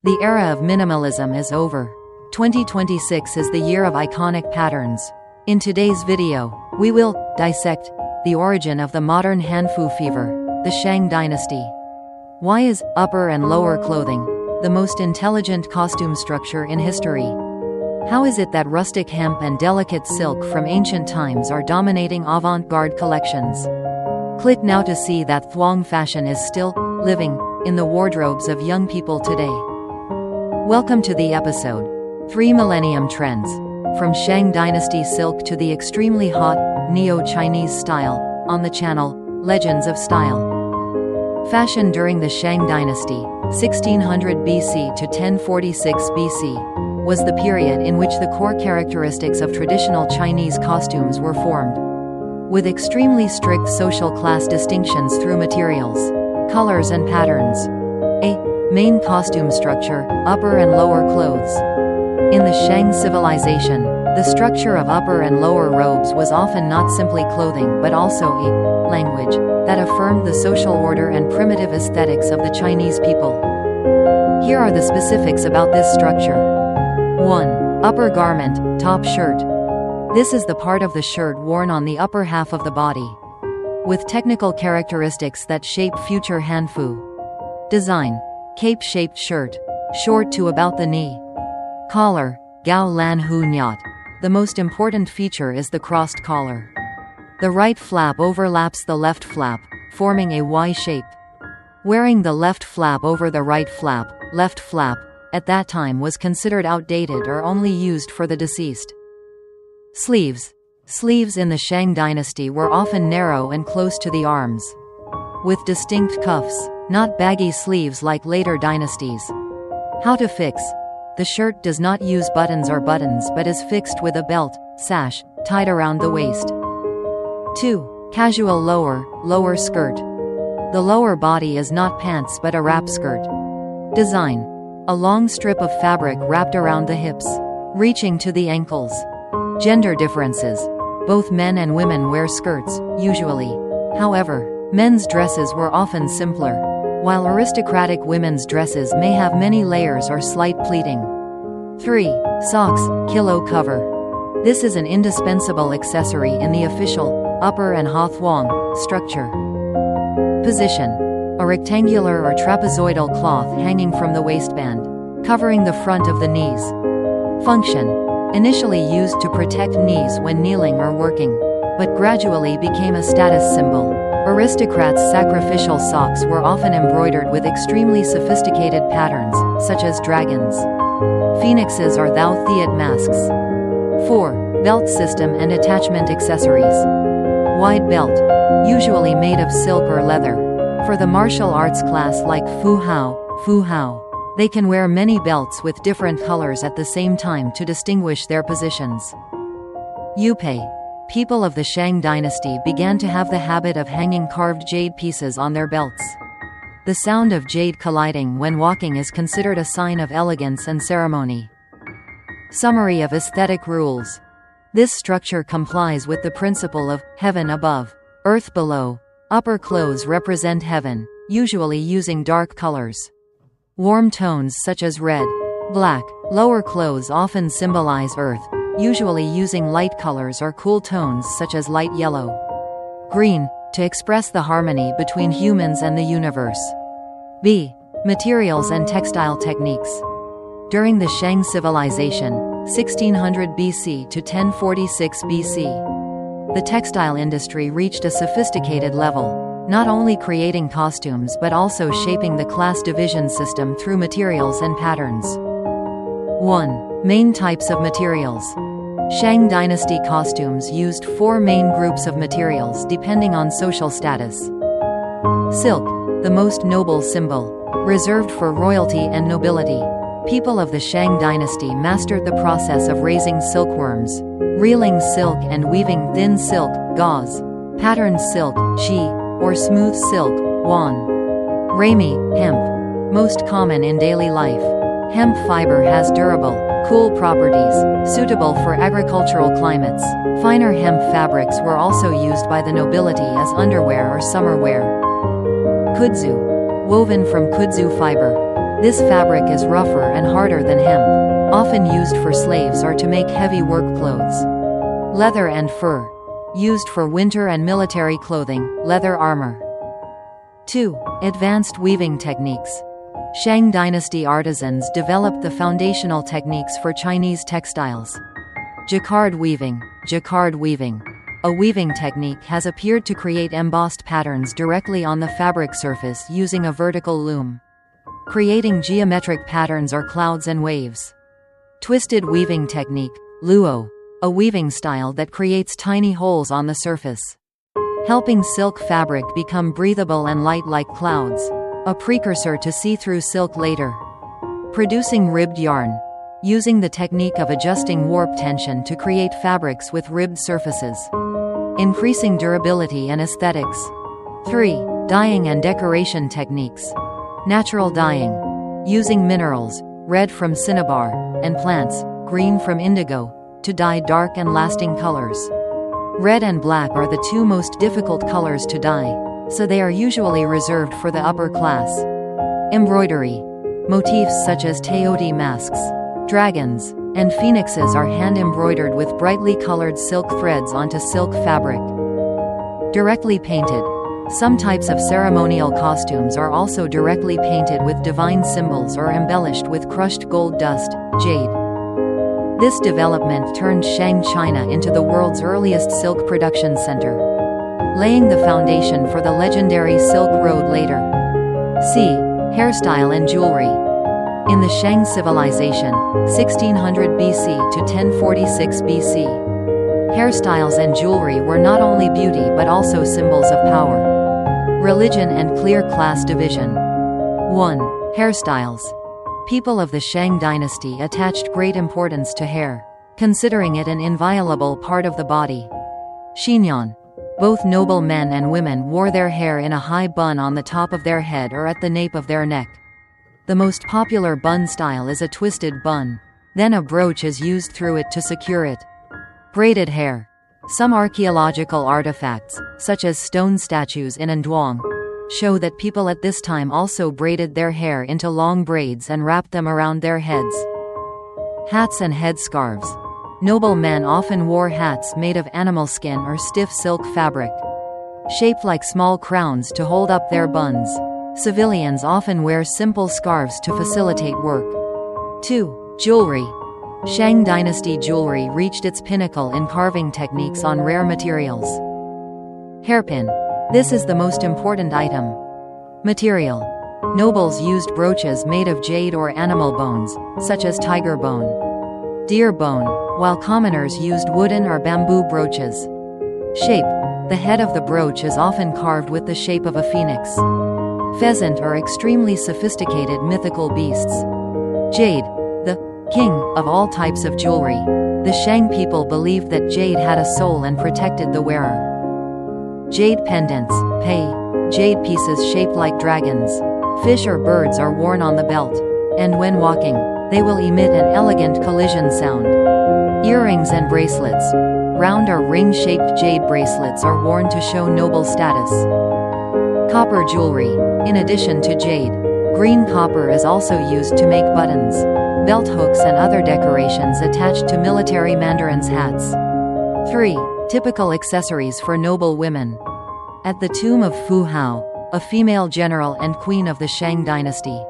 The era of minimalism is over. 2026 is the year of iconic patterns. In today's video, we will dissect the origin of the modern Hanfu fever, the Shang Dynasty. Why is upper and lower clothing the most intelligent costume structure in history? How is it that rustic hemp and delicate silk from ancient times are dominating avant-garde collections? Click now to see that Thuong fashion is still living in the wardrobes of young people today. Welcome to the episode 3 Millennium Trends. From Shang Dynasty silk to the extremely hot neo-Chinese style on the channel Legends of Style. Fashion during the Shang Dynasty, 1600 BC to 1046 BC, was the period in which the core characteristics of traditional Chinese costumes were formed. With extremely strict social class distinctions through materials, colors and patterns. A main costume structure, upper and lower clothes. In the Shang civilization, the structure of upper and lower robes was often not simply clothing but also a language that affirmed the social order and primitive aesthetics of the Chinese people. Here are the specifics about this structure. 1. Upper garment, top shirt. This is the part of the shirt worn on the upper half of the body, with technical characteristics that shape future Hanfu. Design: cape-shaped shirt, short to about the knee. Collar, Gao Lan Hu Nyat. The most important feature is the crossed collar. The right flap overlaps the left flap, forming a Y shape. Wearing the left flap over the right flap, left flap, at that time was considered outdated or only used for the deceased. Sleeves. Sleeves in the Shang dynasty were often narrow and close to the arms, with distinct cuffs, not baggy sleeves like later dynasties. How to fix. The shirt does not use buttons but is fixed with a belt, sash, tied around the waist. 2. Casual lower skirt. The lower body is not pants but a wrap skirt. Design: a long strip of fabric wrapped around the hips, reaching to the ankles. Gender differences. Both men and women wear skirts, usually. However, men's dresses were often simpler, while aristocratic women's dresses may have many layers or slight pleating. 3. Socks, kilo cover. This is an indispensable accessory in the official, upper and Thuong structure. Position: a rectangular or trapezoidal cloth hanging from the waistband, covering the front of the knees. Function: initially used to protect knees when kneeling or working, but gradually became a status symbol. Aristocrats' sacrificial socks were often embroidered with extremely sophisticated patterns, such as dragons, phoenixes or Thou Theat masks. 4. Belt system and attachment accessories. Wide belt, usually made of silk or leather. For the martial arts class like Fu Hao, they can wear many belts with different colors at the same time to distinguish their positions. Yupei. People of the Shang dynasty began to have the habit of hanging carved jade pieces on their belts. The sound of jade colliding when walking is considered a sign of elegance and ceremony. Summary of aesthetic rules. This structure complies with the principle of heaven above, earth below. Upper clothes represent heaven, usually using dark colors. Warm tones such as red, black. Lower clothes often symbolize earth, usually using light colors or cool tones such as light yellow. Green, to express the harmony between humans and the universe. B. Materials and textile techniques. During the Shang civilization, 1600 BC to 1046 BC, the textile industry reached a sophisticated level, not only creating costumes but also shaping the class division system through materials and patterns. 1. Main types of materials. Shang dynasty costumes used 4 main groups of materials depending on social status. Silk, the most noble symbol, reserved for royalty and nobility. People of the Shang dynasty mastered the process of raising silkworms, reeling silk and weaving thin silk, gauze, patterned silk, chi, or smooth silk, wan. Rami, hemp, most common in daily life. Hemp fiber has durable, cool properties, suitable for agricultural climates. Finer hemp fabrics were also used by the nobility as underwear or summer wear. Kudzu, woven from kudzu fiber. This fabric is rougher and harder than hemp, often used for slaves or to make heavy work clothes. Leather and fur, used for winter and military clothing, leather armor. 2. Advanced weaving techniques. Shang Dynasty artisans developed the foundational techniques for Chinese textiles. Jacquard weaving. Jacquard weaving, a weaving technique, has appeared to create embossed patterns directly on the fabric surface using a vertical loom, creating geometric patterns or clouds and waves. Twisted weaving technique, luo, a weaving style that creates tiny holes on the surface, helping silk fabric become breathable and light like clouds, a precursor to see-through silk later. Producing ribbed yarn, using the technique of adjusting warp tension to create fabrics with ribbed surfaces, increasing durability and aesthetics. 3. Dyeing and decoration techniques. Natural dyeing, using minerals, red from cinnabar, and plants, green from indigo, to dye dark and lasting colors. Red and black are the two most difficult colors to dye, so they are usually reserved for the upper class. Embroidery. Motifs such as teoti masks, dragons, and phoenixes are hand-embroidered with brightly colored silk threads onto silk fabric. Directly painted. Some types of ceremonial costumes are also directly painted with divine symbols or embellished with crushed gold dust, jade. This development turned Shang China into the world's earliest silk production center, laying the foundation for the legendary Silk Road later. C. Hairstyle and jewelry. In the Shang civilization, 1600 BC to 1046 BC, hairstyles and jewelry were not only beauty but also symbols of power, religion and clear class division. 1. Hairstyles. People of the Shang dynasty attached great importance to hair, considering it an inviolable part of the body. Xinyan. Both noble men and women wore their hair in a high bun on the top of their head or at the nape of their neck. The most popular bun style is a twisted bun. Then a brooch is used through it to secure it. Braided hair. Some archaeological artifacts, such as stone statues in Thuong, show that people at this time also braided their hair into long braids and wrapped them around their heads. Hats and headscarves. Noble men often wore hats made of animal skin or stiff silk fabric, shaped like small crowns to hold up their buns. Civilians often wear simple scarves to facilitate work. 2. Jewelry. Shang dynasty jewelry reached its pinnacle in carving techniques on rare materials. Hairpin. This is the most important item. Material. Nobles used brooches made of jade or animal bones, such as tiger bone, deer bone, while commoners used wooden or bamboo brooches. Shape. The head of the brooch is often carved with the shape of a phoenix, pheasant, or extremely sophisticated mythical beasts. Jade. The king of all types of jewelry. The Shang people believed that jade had a soul and protected the wearer. Jade pendants, pei, jade pieces shaped like dragons, fish or birds are worn on the belt, and when walking, they will emit an elegant collision sound. Earrings and bracelets. Round or ring-shaped jade bracelets are worn to show noble status. Copper jewelry. In addition to jade, green copper is also used to make buttons, belt hooks and other decorations attached to military mandarins' hats. 3. Typical accessories for noble women. At the tomb of Fu Hao, a female general and queen of the Shang dynasty,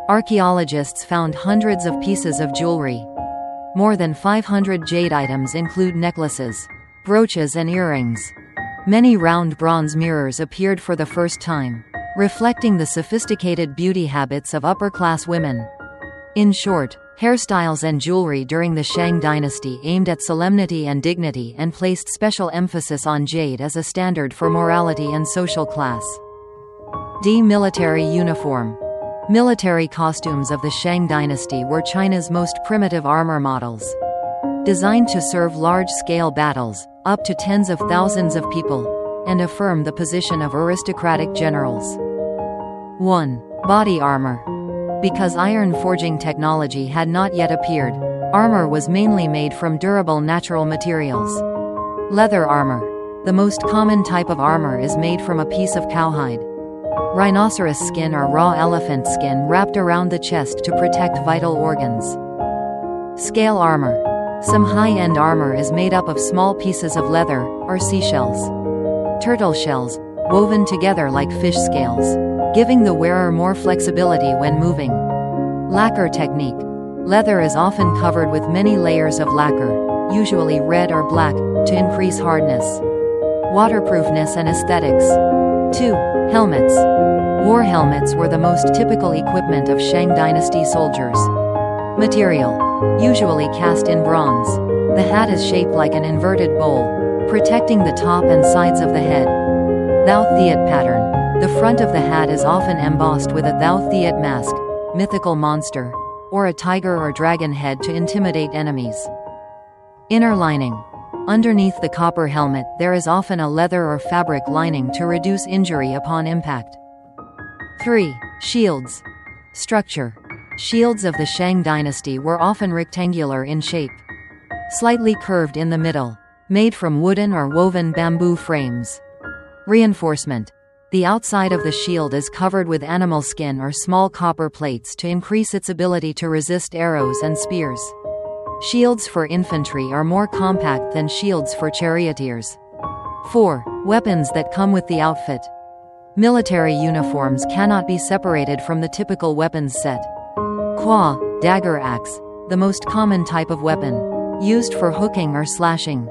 archaeologists found hundreds of pieces of jewelry. More than 500 jade items include necklaces, brooches and earrings. Many round bronze mirrors appeared for the first time, reflecting the sophisticated beauty habits of upper-class women. In short, hairstyles and jewelry during the Shang dynasty aimed at solemnity and dignity and placed special emphasis on jade as a standard for morality and social class. D. Military uniform. Military costumes of the Shang dynasty were China's most primitive armor models, designed to serve large-scale battles, up to tens of thousands of people, and affirm the position of aristocratic generals. 1. Body armor. Because iron forging technology had not yet appeared, armor was mainly made from durable natural materials. Leather armor. The most common type of armor is made from a piece of cowhide. rhinoceros skin or raw elephant skin wrapped around the chest to protect vital organs. Scale armor. Some high-end armor is made up of small pieces of leather, or seashells. Turtle shells, woven together like fish scales, giving the wearer more flexibility when moving. Lacquer technique. Leather is often covered with many layers of lacquer, usually red or black, to increase hardness. Waterproofness and aesthetics. 2. Helmets. War helmets were the most typical equipment of Shang Dynasty soldiers. Material. Usually cast in bronze. The hat is shaped like an inverted bowl, protecting the top and sides of the head. Thou Theat pattern. The front of the hat is often embossed with a Thou Theat mask, mythical monster, or a tiger or dragon head to intimidate enemies. Inner lining. Underneath the copper helmet there is often a leather or fabric lining to reduce injury upon impact. 3. Shields. Structure. Shields of the Shang dynasty were often rectangular in shape, slightly curved in the middle, made from wooden or woven bamboo frames. Reinforcement. The outside of the shield is covered with animal skin or small copper plates to increase its ability to resist arrows and spears. Shields for infantry are more compact than shields for charioteers. 4. Weapons that come with the outfit. Military uniforms cannot be separated from the typical weapons set. Qua, dagger axe, the most common type of weapon, used for hooking or slashing.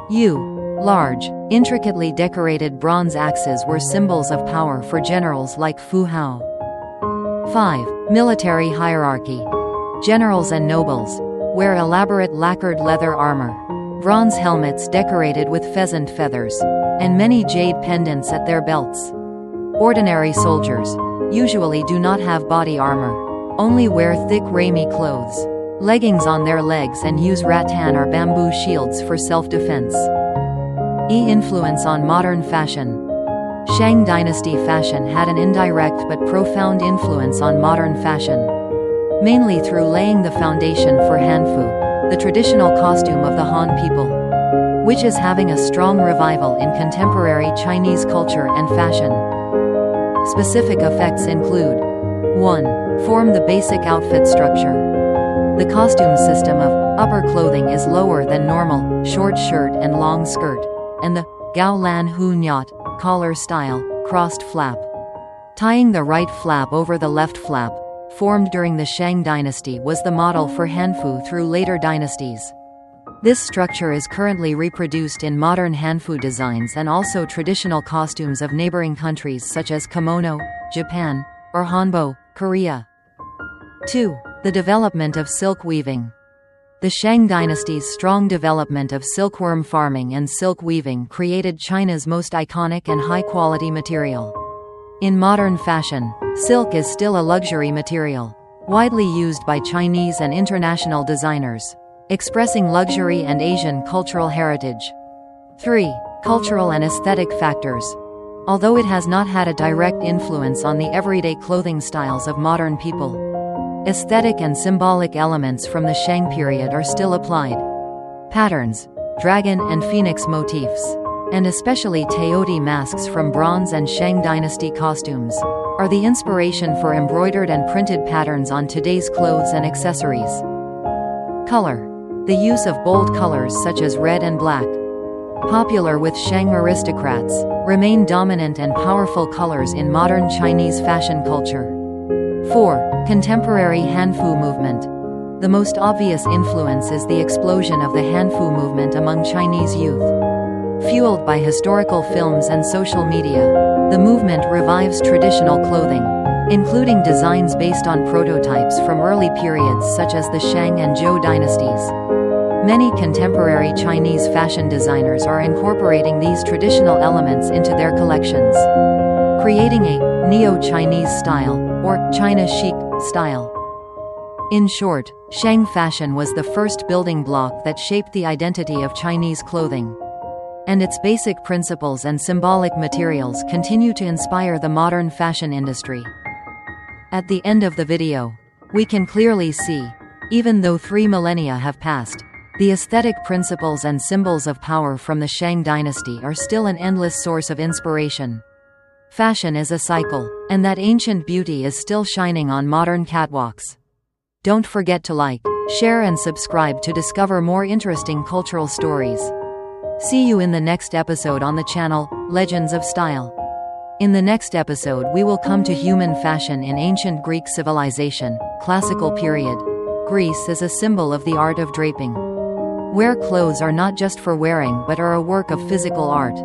U. Large, intricately decorated bronze axes were symbols of power for generals like Fu Hao. 5. Military hierarchy. Generals and nobles wear elaborate lacquered leather armor, bronze helmets decorated with pheasant feathers, and many jade pendants at their belts. Ordinary soldiers usually do not have body armor, only wear thick rami clothes, leggings on their legs, and use rattan or bamboo shields for self-defense. Influence on modern fashion. Shang dynasty fashion had an indirect but profound influence on modern fashion, mainly through laying the foundation for Hanfu, the traditional costume of the Han people, which is having a strong revival in contemporary Chinese culture and fashion. Specific effects include: 1. Form the basic outfit structure. The costume system of upper clothing is lower than normal, short shirt and long skirt, and the Gao Lan Hu Nyat collar style, crossed flap. Tying the right flap over the left flap, formed during the Shang dynasty, was the model for Hanfu through later dynasties. This structure is currently reproduced in modern Hanfu designs and also traditional costumes of neighboring countries such as kimono, Japan, or Hanbo, Korea. 2. The development of silk weaving. The Shang dynasty's strong development of silkworm farming and silk weaving created China's most iconic and high-quality material. In modern fashion, silk is still a luxury material, widely used by Chinese and international designers, expressing luxury and Asian cultural heritage. 3. Cultural and aesthetic factors. Although it has not had a direct influence on the everyday clothing styles of modern people, aesthetic and symbolic elements from the Shang period are still applied. Patterns, dragon and phoenix motifs, and especially Teoti masks from bronze and Shang dynasty costumes, are the inspiration for embroidered and printed patterns on today's clothes and accessories. Color. The use of bold colors such as red and black, popular with Shang aristocrats, remain dominant and powerful colors in modern Chinese fashion culture. 4. Contemporary Hanfu movement. The most obvious influence is the explosion of the Hanfu movement among Chinese youth. Fueled by historical films and social media, the movement revives traditional clothing, including designs based on prototypes from early periods such as the Shang and Zhou dynasties. Many contemporary Chinese fashion designers are incorporating these traditional elements into their collections, creating a neo-Chinese style, or China chic style. In short, Shang fashion was the first building block that shaped the identity of Chinese clothing, and its basic principles and symbolic materials continue to inspire the modern fashion industry. At the end of the video, we can clearly see, even though 3 millennia have passed, the aesthetic principles and symbols of power from the Shang dynasty are still an endless source of inspiration. Fashion is a cycle, and that ancient beauty is still shining on modern catwalks. Don't forget to like, share and subscribe to discover more interesting cultural stories. See you in the next episode on the channel, Legends of Style. In the next episode we will come to human fashion in ancient Greek civilization, classical period. Greece is a symbol of the art of draping, where clothes are not just for wearing but are a work of physical art.